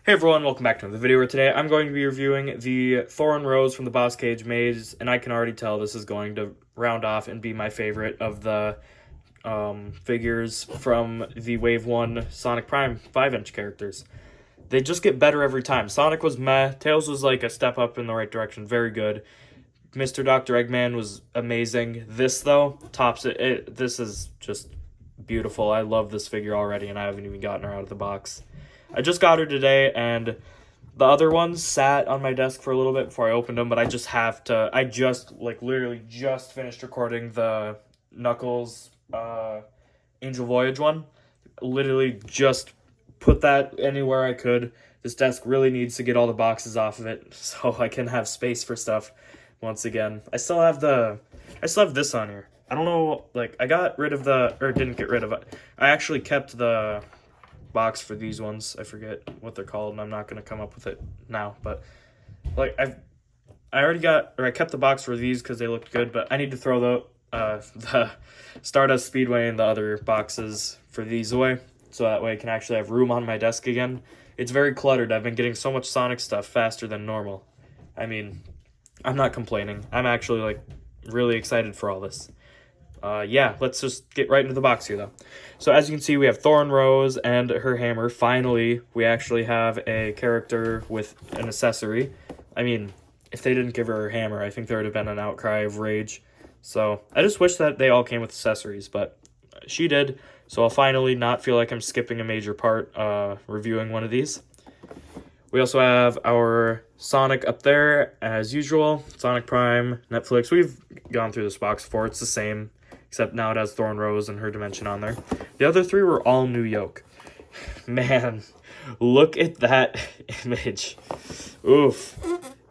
Hey everyone, welcome back to another video where today I'm going to be reviewing the Thorn Rose from the Boss Cage maze, and I can already tell this is going to round off and be my favorite of the figures from the Wave 1 Sonic Prime 5-inch characters. They just get better every time. Sonic was meh, Tails was like a step up in the right direction, very good. Mr. Dr. Eggman was amazing. This, though, tops it. This is just beautiful. I love this figure already, and I haven't even gotten her out of the box. I just got her today, and the other ones sat on my desk for a little bit before I opened them, but I just have to, literally just finished recording the Knuckles Angel Voyage one. Literally just put that anywhere I could. This desk really needs to get all the boxes off of it so I can have space for stuff once again. I still have this on here. I don't know, I got rid of didn't get rid of it. I actually kept the box for these ones. I forget what they're called, and I'm not going to come up with it now, but I kept the box for these because they looked good, but I need to throw the Stardust Speedway and the other boxes for these away, so that way I can actually have room on my desk again. It's very cluttered. I've been getting so much Sonic stuff faster than normal. I mean, I'm not complaining. I'm actually really excited for all this. Yeah, let's just get right into the box here, though. So as you can see, we have Thorn Rose and her hammer. Finally, we actually have a character with an accessory. I mean, if they didn't give her hammer, I think there would have been an outcry of rage. So I just wish that they all came with accessories, but she did. So I'll finally not feel like I'm skipping a major part reviewing one of these. We also have our Sonic up there, as usual. Sonic Prime, Netflix. We've gone through this box before. It's the same, except now it has Thorn Rose and her dimension on there. The other three were all new yoke. Man, look at that image. Oof.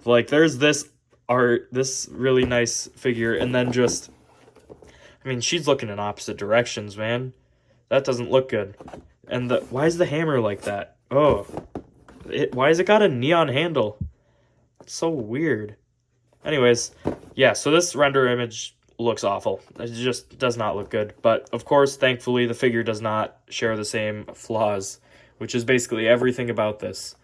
There's this art, this really nice figure, and then just... I mean, she's looking in opposite directions, man. That doesn't look good. And why is the hammer like that? Oh. Why has it got a neon handle? It's so weird. Anyways, yeah, so this render image looks awful. It just does not look good. But, of course, thankfully, the figure does not share the same flaws, which is basically everything about this.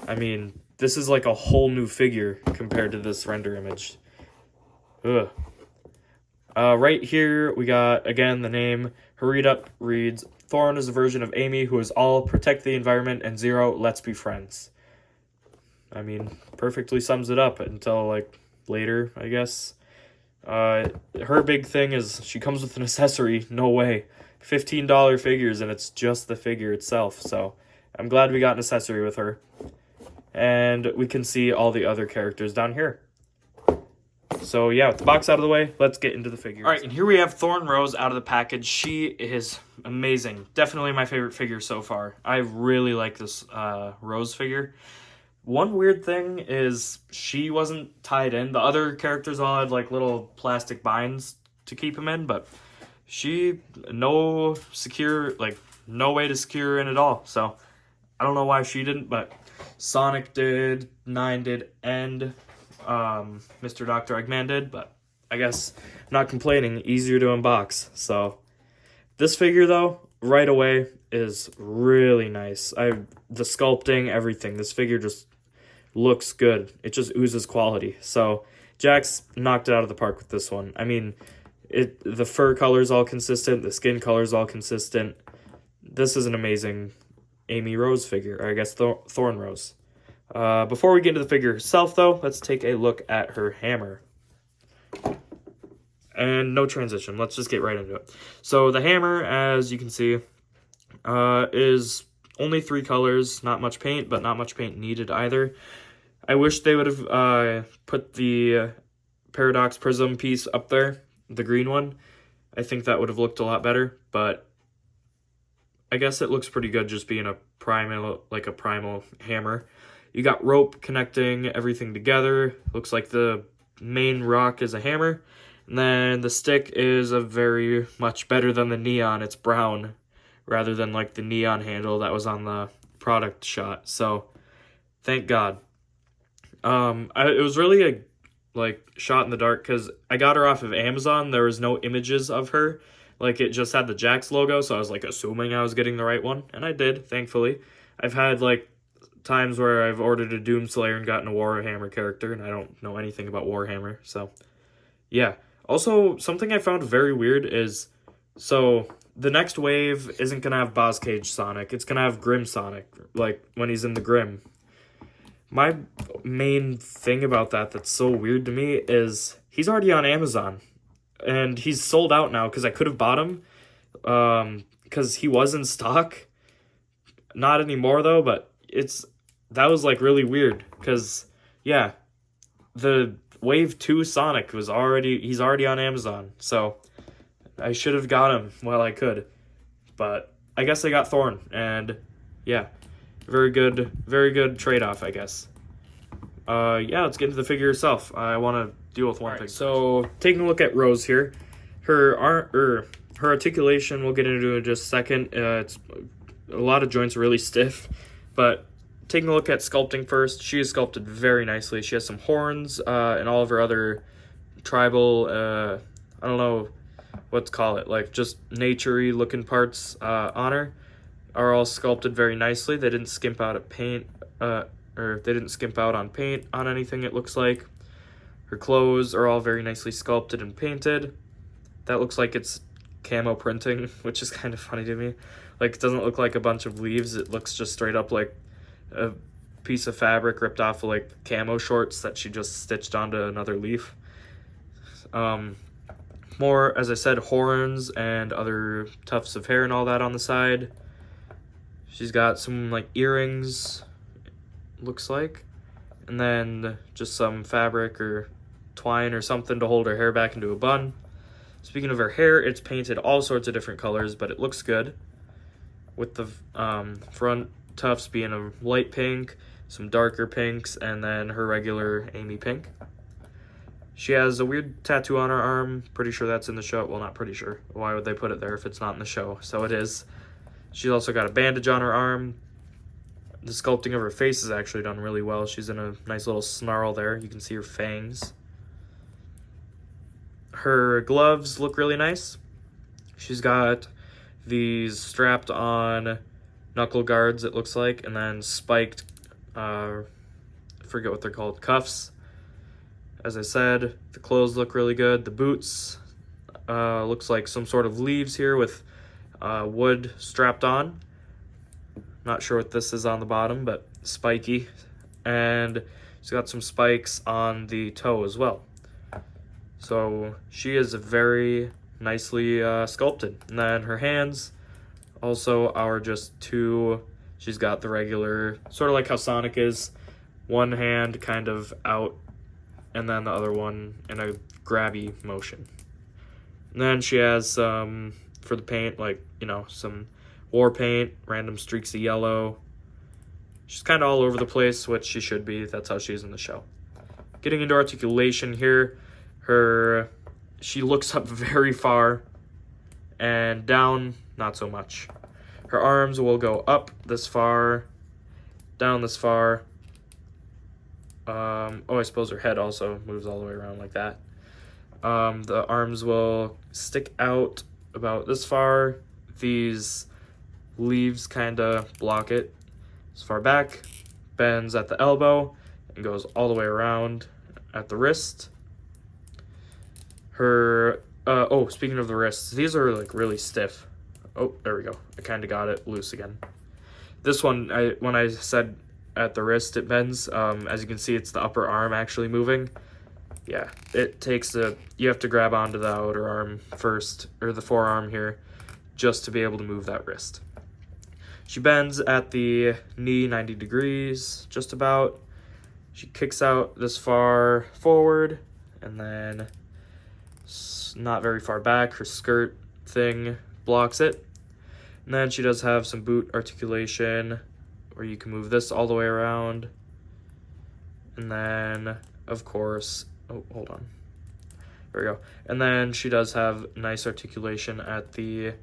I mean, this is like a whole new figure compared to this render image. Ugh. Right here, we got, again, the name. Hurried Up reads, Thorn is a version of Amy who is all protect the environment and zero, let's be friends. I mean, perfectly sums it up until, later, I guess. Her big thing is she comes with an accessory. No way. $15 figures, and it's just the figure itself. So I'm glad we got an accessory with her. And we can see all the other characters down here. So yeah, with the box out of the way, let's get into the figures. All right, and here we have Thorn Rose out of the package. She is amazing. Definitely my favorite figure so far. I really like this Rose figure. One weird thing is she wasn't tied in. The other characters all had little plastic binds to keep them in, but she, no way to secure her in at all. So I don't know why she didn't, but Sonic did, Nine did, and Mr. Dr. Eggman did, but I guess I'm not complaining. Easier to unbox. So this figure, though, right away is really nice. The sculpting, everything. This figure just looks good. It just oozes quality. So Jakks knocked it out of the park with this one. I mean, the fur color is all consistent. The skin color is all consistent. This is an amazing Amy Rose figure, or I guess Thorn Rose. Before we get into the figure herself, though, let's take a look at her hammer. And no transition. Let's just get right into it. So the hammer, as you can see, is only 3 colors. Not much paint, but not much paint needed either. I wish they would have put the Paradox Prism piece up there, the green one. I think that would have looked a lot better, but I guess it looks pretty good just being a primal hammer. You got rope connecting everything together. Looks like the main rock is a hammer. And then the stick is a very much better than the neon. It's brown rather than the neon handle that was on the product shot. So thank God. It was really a shot in the dark because I got her off of Amazon. There was no images of her. It just had the Jakks logo, so I was assuming I was getting the right one, and I did, thankfully. I've had times where I've ordered a Doomslayer and gotten a Warhammer character, and I don't know anything about Warhammer, so yeah. Also, something I found very weird is, so the next wave isn't gonna have Boss Cage Sonic, it's gonna have Grim Sonic, like when he's in the Grim. My main thing about that's so weird to me is he's already on Amazon, and he's sold out now because I could have bought him, because he was in stock. Not anymore though, but that was like really weird because yeah, the Wave 2 Sonic he's already on Amazon, so I should have got him while I could, but I guess I got Thorn, and yeah, very good trade-off, I guess. Yeah, let's get into the figure itself. I want to deal with one thing. So taking a look at Rose here, her articulation we'll get into in just a second. It's a lot of joints are really stiff, but taking a look at sculpting first, she is sculpted very nicely. She has some horns, and all of her other tribal, I don't know what to call it, like just nature-y looking parts on her are all sculpted very nicely. They didn't skimp out at paint, or they didn't skimp out on paint on anything, it looks like. Her clothes are all very nicely sculpted and painted. That looks like it's camo printing, which is kind of funny to me. Like, it doesn't look like a bunch of leaves. It looks just straight up like a piece of fabric ripped off of like camo shorts that she just stitched onto another leaf. More, as I said, horns and other tufts of hair and all that on the side. She's got some like earrings, looks like, and then just some fabric or twine or something to hold her hair back into a bun. Speaking of her hair, it's painted all sorts of different colors, but it looks good, with the front tufts being a light pink, some darker pinks, and then her regular Amy pink. She has a weird tattoo on her arm. Pretty sure that's in the show. Well, not pretty sure. Why would they put it there if it's not in the show? So it is. She's also got a bandage on her arm. The sculpting of her face is actually done really well. She's in a nice little snarl there. You can see her fangs. Her gloves look really nice. She's got these strapped on knuckle guards, it looks like, and then spiked, I forget what they're called, cuffs. As I said, the clothes look really good. The boots, looks like some sort of leaves here with wood strapped on. Not sure what this is on the bottom, but spiky. And she's got some spikes on the toe as well. So she is very nicely sculpted. And then her hands also are just two. She's got the regular, sort of like how Sonic is, one hand kind of out, and then the other one in a grabby motion. And then she has some, for the paint, like, you know, some war paint, random streaks of yellow. She's kind of all over the place, which she should be. That's how she is in the show. Getting into articulation here, she looks up very far, and down, not so much. Her arms will go up this far, down this far. I suppose her head also moves all the way around like that. The arms will stick out about this far. These leaves kind of block it. As far back, bends at the elbow, and goes all the way around at the wrist. Her, speaking of the wrists, these are like really stiff. Oh, there we go. I kind of got it loose again. This one, when I said at the wrist it bends, as you can see, it's the upper arm actually moving. Yeah, it takes you have to grab onto the outer arm first, or the forearm here, just to be able to move that wrist. She bends at the knee 90 degrees, just about. She kicks out this far forward, and then not very far back. Her skirt thing blocks it. And then she does have some boot articulation, where you can move this all the way around. And then, of course, oh, hold on. There we go. And then she does have nice articulation at the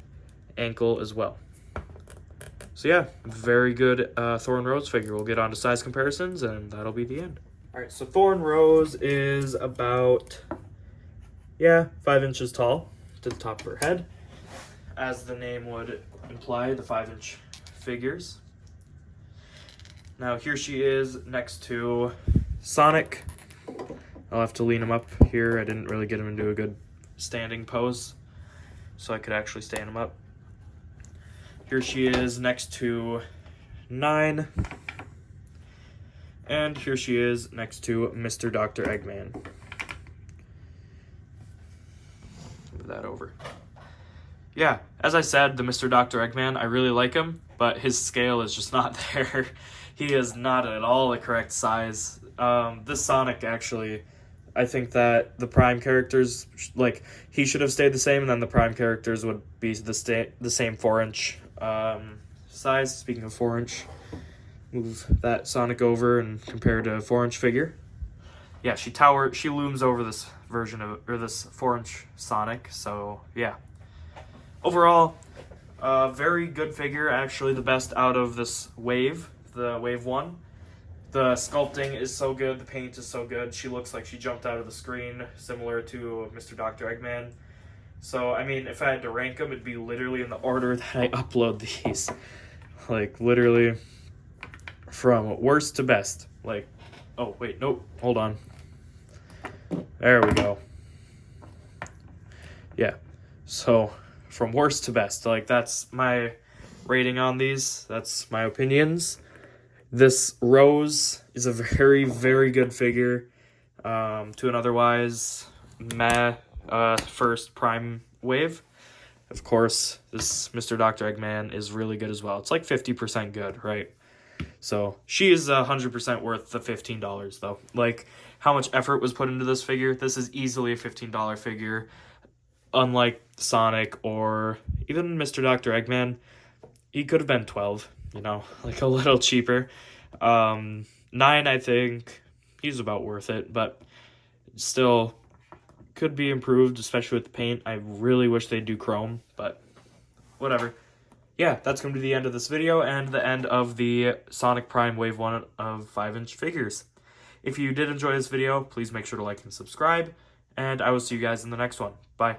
ankle as well. So yeah, very good Thorn Rose figure. We'll get on to size comparisons, and that'll be the end. All right, so Thorn Rose is about, 5 inches tall to the top of her head. As the name would imply, the 5-inch figures. Now here she is next to Sonic. I'll have to lean him up here. I didn't really get him into a good standing pose, so I could actually stand him up. Here she is next to 9. And here she is next to Mr. Dr. Eggman. Move that over. Yeah, as I said, the Mr. Dr. Eggman, I really like him, but his scale is just not there. He is not at all the correct size. This Sonic, actually, I think that the Prime characters, like, he should have stayed the same, and then the Prime characters would be the same 4-inch size. Speaking of 4-inch, move that Sonic over and compare to a 4-inch figure. Yeah, she looms over this version of, or this 4-inch Sonic, so yeah. Overall, very good figure, actually the best out of this wave, the Wave 1. The sculpting is so good, the paint is so good. She looks like she jumped out of the screen, similar to Mr. Dr. Eggman. So, I mean, if I had to rank them, it'd be literally in the order that I upload these. Like, literally from worst to best. Like, oh, wait, nope, hold on. There we go. Yeah, so from worst to best, like, that's my rating on these. That's my opinions. This Rose is a very, very good figure to an otherwise meh first Prime wave. Of course, this Mr. Dr. Eggman is really good as well. It's like 50% good, right? So she is 100% worth the $15, though. Like, how much effort was put into this figure? This is easily a $15 figure. Unlike Sonic or even Mr. Dr. Eggman, he could have been 12, you know, like a little cheaper. 9, I think, he's about worth it, but still could be improved, especially with the paint. I really wish they'd do chrome, but whatever. Yeah, that's going to be the end of this video and the end of the Sonic Prime Wave 1 of 5-inch figures. If you did enjoy this video, please make sure to like and subscribe, and I will see you guys in the next one. Bye.